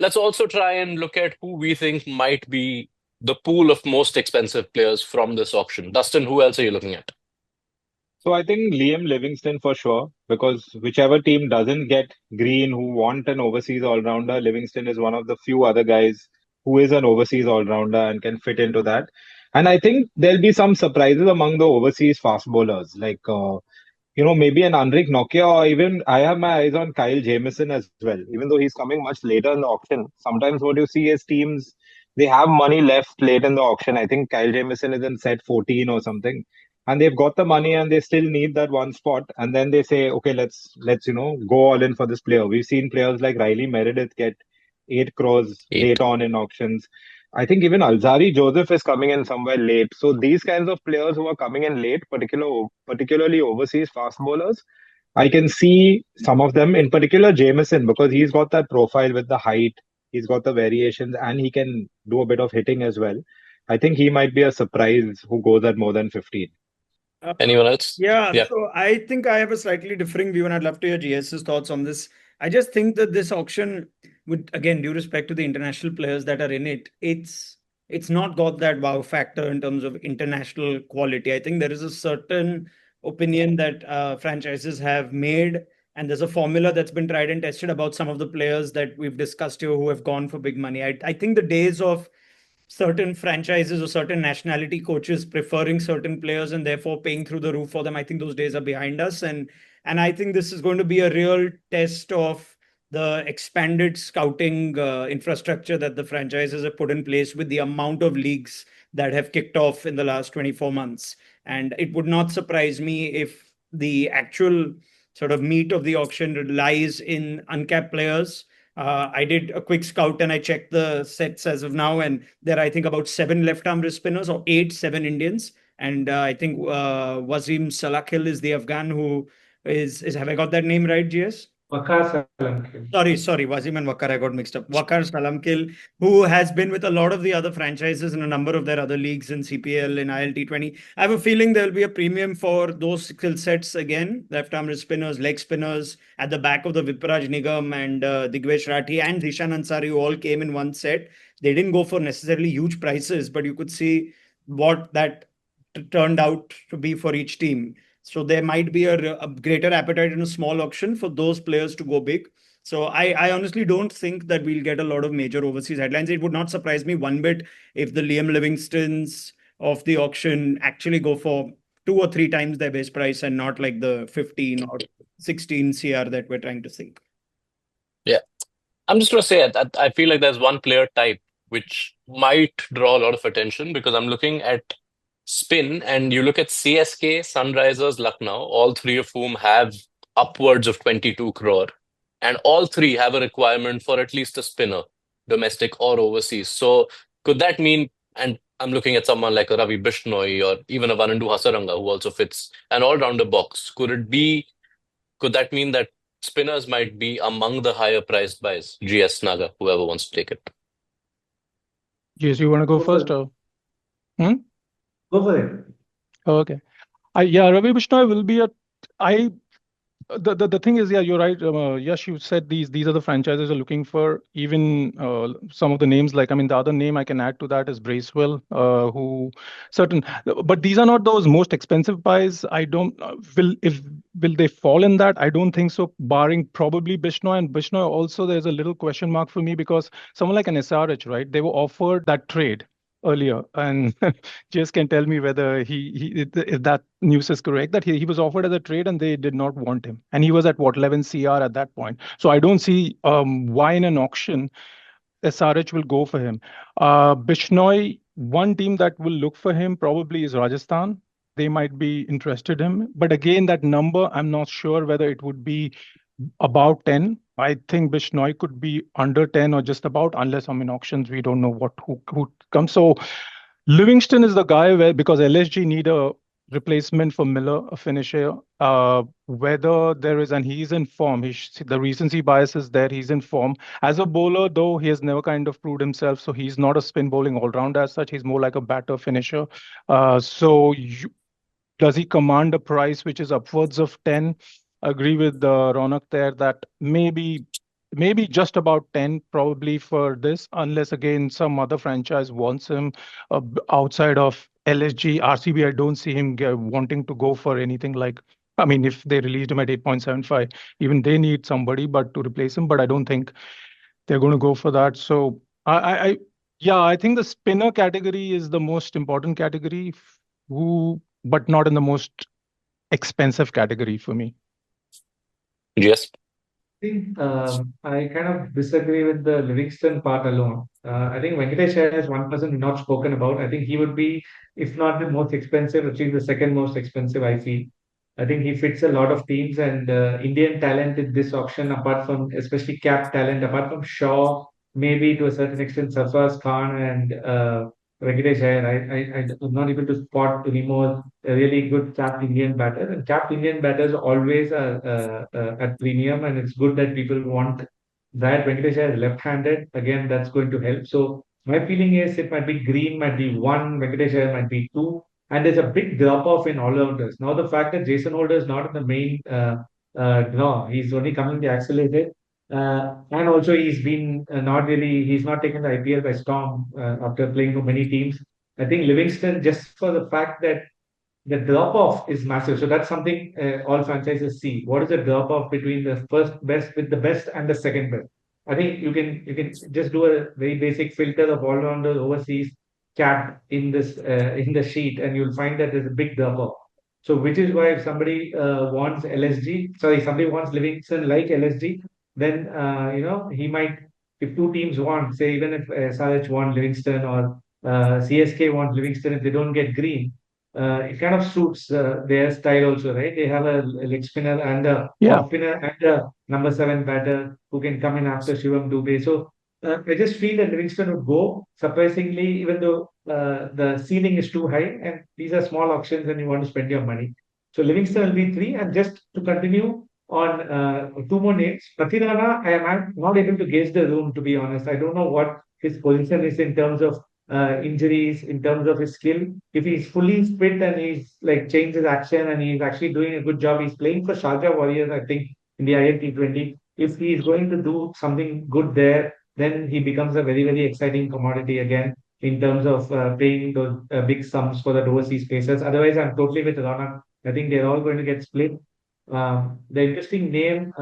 let's also try and look at who we think might be the pool of most expensive players from this auction. Dustin, who else are you looking at? So I think Liam Livingston for sure, because whichever team doesn't get Green who want an overseas all-rounder, Livingston is one of the few other guys who is an overseas all-rounder and can fit into that. And I think there'll be some surprises among the overseas fast bowlers, like maybe an Anrik Nokia, or even I have my eyes on Kyle Jamieson as well, even though he's coming much later in the auction. Sometimes what you see is teams, they have money left late in the auction. I think Kyle Jamieson is in set 14 or something. And they've got the money and they still need that one spot. And then they say, okay, let's go all in for this player. We've seen players like Riley Meredith get 8 crores Eight. late on in auctions. I think even Alzari Joseph is coming in somewhere late. So these kinds of players who are coming in late, particularly overseas fast bowlers, I can see some of them, in particular Jameson, because he's got that profile with the height, he's got the variations, and he can do a bit of hitting as well. I think he might be a surprise who goes at more than 15. Uh, Anyone else? yeah, Yeah. so I think I have a slightly differing view, and I'd love to hear GS's thoughts on this. I just think that this auction, with again due respect to the international players that are in it, it's not got that wow factor in terms of international quality. I think there is a certain opinion that franchises have made, and there's a formula that's been tried and tested about some of the players that we've discussed here who have gone for big money. I think the days of certain franchises or certain nationality coaches preferring certain players and therefore paying through the roof for them, I think those days are behind us. And I think this is going to be a real test of the expanded scouting infrastructure that the franchises have put in place with the amount of leagues that have kicked off in the last 24 months. And it would not surprise me if the actual sort of meat of the auction lies in uncapped players. I did a quick scout and I checked the sets as of now, and there are, I think, about seven left-arm wrist spinners or eight, seven Indians. And I think Wasim Salakil is the Afghan who is have I got that name right, GS? Waqar Salamkir. Sorry, Wasim and Wakar, I got mixed up. Wakar Salamkil, who has been with a lot of the other franchises in a number of their other leagues in CPL, in ILT20. I have a feeling there'll be a premium for those skill sets again, left arm wrist spinners, leg spinners, at the back of the Vipraj Nigam and Digvesh Rathi and Dishan Ansari, who all came in one set. They didn't go for necessarily huge prices, but you could see what that turned out to be for each team. So there might be a greater appetite in a small auction for those players to go big. So I honestly don't think that we'll get a lot of major overseas headlines. It would not surprise me one bit if the Liam Livingstons of the auction actually go for 2 or 3 times their base price and not like the 15 or 16 CR that we're trying to think. Yeah. I'm just going to say that I feel like there's one player type which might draw a lot of attention because I'm looking at spin and you look at CSK, Sunrisers, Lucknow, all three of whom have upwards of 22 crore. And all three have a requirement for at least a spinner, domestic or overseas. So could that mean, and I'm looking at someone like a Ravi Bishnoi or even a Vanandu Hasaranga who also fits an all-rounder box. Could that mean that spinners might be among the higher priced buys? GS Naga, whoever wants to take it. Yes, you want to go Go for first it. or? Hmm? Go for it. Okay. Yeah, Ravi Bishnoi will be I the thing is, yeah, you're right. Yash, you said these are the franchises are looking for. Even some of the names, like I mean, the other name I can add to that is Bracewell, who certain, but these are not those most expensive buys. I don't will they fall in that? I don't think so. Barring probably Bishnoi, and Bishnoi also, there's a little question mark for me because someone like an SRH, right? They were offered that trade earlier, and just can tell me whether if that news is correct, that he was offered as a trade and they did not want him, and he was at what 11 CR at that point. So I don't see why in an auction SRH will go for him. Bishnoi, one team that will look for him probably is Rajasthan. They might be interested in him, but again, that number I'm not sure whether it would be about 10. I think Bishnoi could be under 10 or just about, unless I'm in auctions, we don't know who comes. So Livingston is the guy where, because LSG need a replacement for Miller, a finisher. Whether there is, and he's in form. The recency bias is there. He's in form as a bowler, though he has never kind of proved himself. So he's not a spin bowling all round as such. He's more like a batter finisher. Does he command a price which is upwards of 10? Agree with Ronak there that maybe maybe just about 10 probably for this, unless again some other franchise wants him outside of LSG, RCB. I don't see him wanting to go for anything like. I mean, if they released him at 8.75, even they need somebody but to replace him. But I don't think they're going to go for that. So yeah, I think the spinner category is the most important category, but not in the most expensive category for me. Yes. think I kind of disagree with the Livingston part alone. I think Venkatesh Iyer is one person we've not spoken about. I think he would be, if not the most expensive, at least the second most expensive, I feel. I think he fits a lot of teams and Indian talent in this auction, apart from especially cap talent, apart from Shaw, maybe to a certain extent, Sarfraz Khan and Venkatesh Iyer. I'm not able to spot any more really good capped Indian batters. And capped Indian batters always are at premium, and it's good that people want that. Venkatesh Iyer is left-handed. Again, that's going to help. So my feeling is it might be Green, might be one, Venkatesh Iyer might be two, and there's a big drop-off in all-rounders. Now the fact that Jason Holder is not in the main draw, he's only coming the accelerated. And also he's not taken the IPL by storm after playing for many teams. I think Livingston, just for the fact that the drop off is massive. So that's something all franchises see. What is the drop off between the first best with the best and the second best? I think you can just do a very basic filter of all rounders overseas cap in this in the sheet, and you'll find that there's a big drop off. So which is why if somebody wants LSG, sorry, somebody wants Livingston like LSG, then he might. If two teams want, say even if SRH want Livingston or CSK want Livingston, if they don't get Green, it kind of suits their style also, right? They have a leg spinner and a Yeah. off spinner and a number 7 batter who can come in after Shivam Dubey. So I just feel that Livingston would go surprisingly, even though the ceiling is too high, and these are small auctions and you want to spend your money. So Livingston will be 3, and just to continue on two more names, Pathirana, I am not able to gauge the room, to be honest. I don't know what his position is in terms of injuries, in terms of his skill. If he's fully fit and he's like changed his action and he's actually doing a good job, he's playing for Sharjah Warriors, I think, in the INT20. If he's going to do something good there, then he becomes a very, very exciting commodity again in terms of paying those big sums for the overseas pacers. Otherwise, I'm totally with Rana. I think they're all going to get split. The interesting name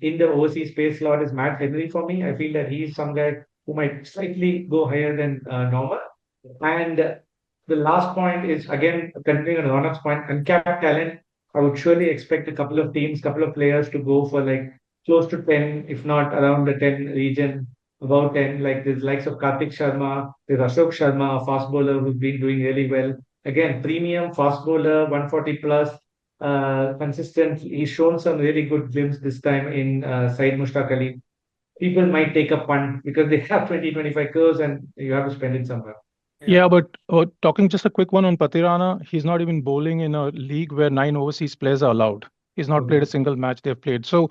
in the overseas space slot is Matt Henry for me. I feel that he's some guy who might slightly go higher than normal. And the last point is again continuing on Ronald's point, uncapped talent. I would surely expect a couple of teams, couple of players to go for like close to 10, if not around the 10 region, about 10. Like there's likes of Karthik Sharma, there's Ashok Sharma, a fast bowler who's been doing really well. Again, premium fast bowler, 140 plus, consistent. He's shown some really good glimpse this time in Saeed Mushtaq Ali. People might take a punt because they have 20, 25 crores and you have to spend it somewhere. Yeah, but talking just a quick one on Pathirana, he's not even bowling in a league where 9 overseas players are allowed. He's not played a single match they've played. So,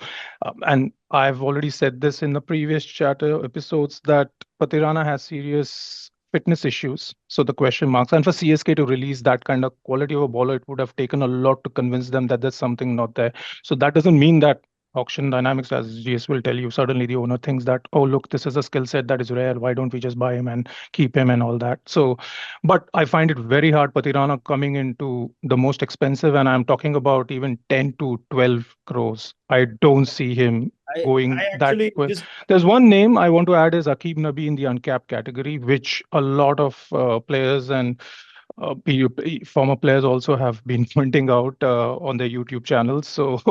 and I've already said this in the previous chatter episodes that Pathirana has serious fitness issues. So the question marks. And for CSK to release that kind of quality of a bowler, it would have taken a lot to convince them that there's something not there. So that doesn't mean that auction dynamics, as GS will tell you, suddenly the owner thinks that, oh, look, this is a skill set that is rare. Why don't we just buy him and keep him and all that? So, but I find it very hard, Pathirana coming into the most expensive, and I'm talking about even 10 to 12 crores. I don't see him going I that actually way. just There's one name I want to add is Aqib Nabi in the uncapped category, which a lot of players and former players also have been pointing out on their YouTube channels. So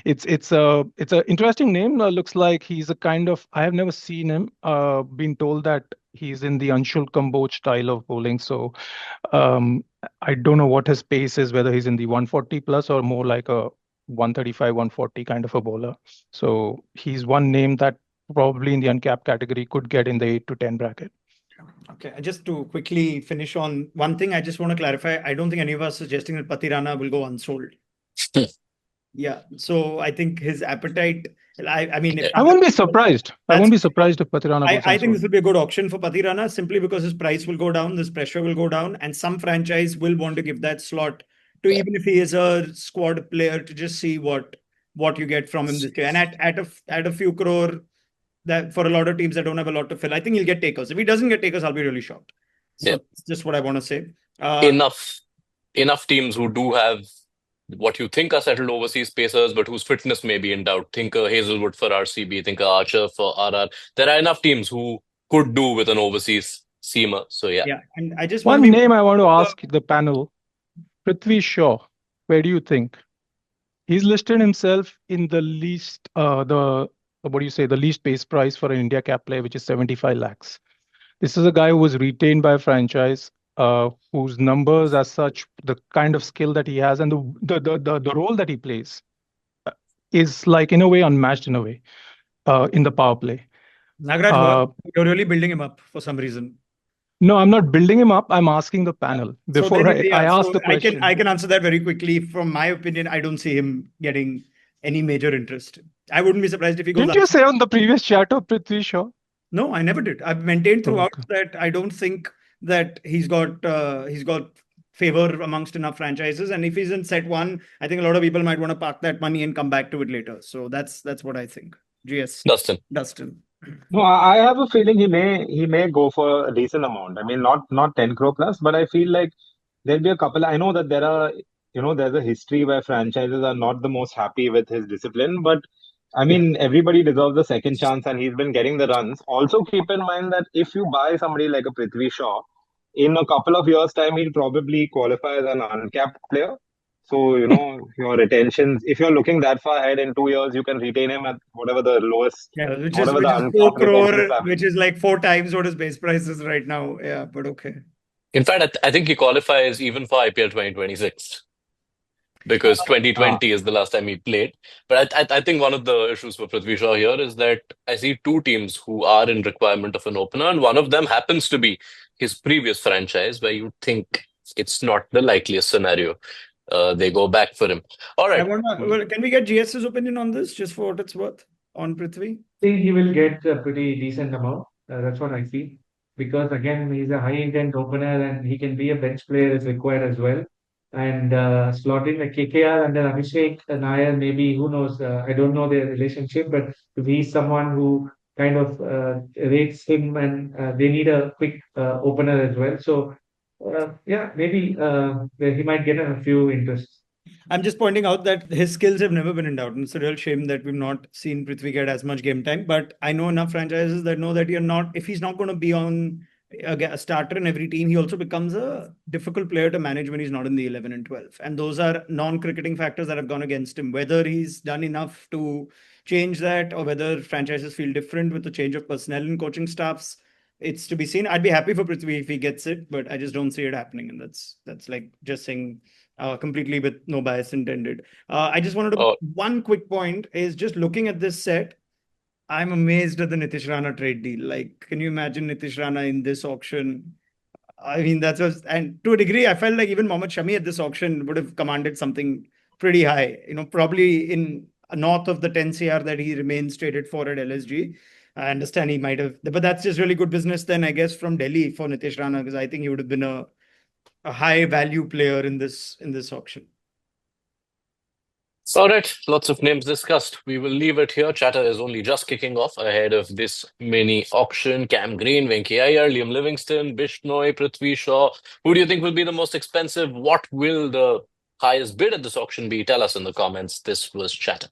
it's a interesting name. Looks like he's a kind of, I have never seen him. Been told that he's in the Anshul Kamboj style of bowling. So um, I don't know what his pace is, whether he's in the 140 plus or more like a 135, 140 kind of a bowler. So he's one name that probably in the uncapped category could get in the 8 to 10 bracket. Okay, just to quickly finish on one thing, I just want to clarify. I don't think any of us suggesting that Pathirana will go unsold. Yeah, so I think his appetite. I mean, if I won't be surprised. I won't be surprised if Pathirana goes I think unsold. this will be a good option for Pathirana simply because his price will go down, this pressure will go down, and some franchise will want to give that slot to even if he is a squad player to just see what you get from him this year. And at a few crore, that for a lot of teams that don't have a lot to fill, I think he'll get takers. If he doesn't get takers, I'll be really shocked. So Yeah. that's just what I want to say. Enough teams who do have what you think are settled overseas pacers, but whose fitness may be in doubt. Think Hazelwood for RCB, think Archer for RR. There are enough teams who could do with an overseas seamer. So yeah. Yeah, and I just One want to name I want to ask the panel, Prithvi Shaw. Where do you think? He's listed himself in the least, the what do you say, the least base price for an India cap player, which is 75 lakhs. This is a guy who was retained by a franchise, whose numbers, as such, the kind of skill that he has, and the role that he plays is like in a way unmatched in a way in the power play. Nagaraj, Uh, you're really building him up for some reason. no, I'm not building him up. I'm asking the panel before I ask the question. I can answer that very quickly. From my opinion, I don't see him getting any major interest. I wouldn't be surprised if he goes. Didn't you say on the previous chat of Prithvi Shaw? No, I never did. I've maintained throughout Okay. that I don't think that he's got favor amongst enough franchises. And if he's in set one, I think a lot of people might want to park that money and come back to it later. So that's what I think. GS Dustin. No, I have a feeling he may go for a decent amount. I mean, not 10 crore plus, but I feel like there'll be a couple. I know that there's a history where franchises are not the most happy with his discipline, but I mean, everybody deserves a second chance, and he's been getting the runs. Also, keep in mind that if you buy somebody like a Prithvi Shaw, in a couple of years' time, he'll probably qualify as an uncapped player. So, your retentions, if you're looking that far ahead in 2 years, you can retain him at whatever the lowest, Yeah, which whatever is the 4 uncapped retention crore, is. which is like 4 times what his base price is right now. Yeah, but okay. In fact, I think he qualifies even for IPL 2026 because 2020 is the last time he played. But I think one of the issues for Prithvi Shaw here is that I see two teams who are in requirement of an opener, and one of them happens to be his previous franchise, where you think it's not the likeliest scenario. They go back for him. All right. Can we get GS's opinion on this, just for what it's worth, on Prithvi? I think he will get a pretty decent amount. That's what I feel. Because again, he's a high intent opener and he can be a bench player if required as well. And slot in a KKR and then Abhishek Nair, maybe, who knows? I don't know their relationship, but if he's someone who kind of rates him and they need a quick opener as well. So, yeah, maybe he might get a few interests. I'm just pointing out that his skills have never been in doubt. And it's a real shame that we've not seen Prithvi get as much game time. But I know enough franchises that know that if he's not going to be on a starter in every team, he also becomes a difficult player to manage when he's not in the 11 and 12. And those are non-cricketing factors that have gone against him. Whether he's done enough to change that or whether franchises feel different with the change of personnel and coaching staffs, it's to be seen. I'd be happy for Prithvi if he gets it, but I just don't see it happening. And that's like just saying completely with no bias intended. I just wanted to one quick point is just looking at this set. I'm amazed at the Nitish Rana trade deal. Like, can you imagine Nitish Rana in this auction? I mean, and to a degree, I felt like even Mohammad Shami at this auction would have commanded something pretty high. Probably in north of the 10 CR that he remains traded for at LSG. I understand he might have, but that's just really good business then, I guess, from Delhi for Nitish Rana, because I think he would have been a high value player in this auction. All right, lots of names discussed. We will leave it here. Chatter is only just kicking off ahead of this mini auction. Cam Green, Venkatesh Iyer, Liam Livingstone, Bishnoi, Prithvi Shaw. Who do you think will be the most expensive? What will the highest bid at this auction be? Tell us in the comments. This was Chatter.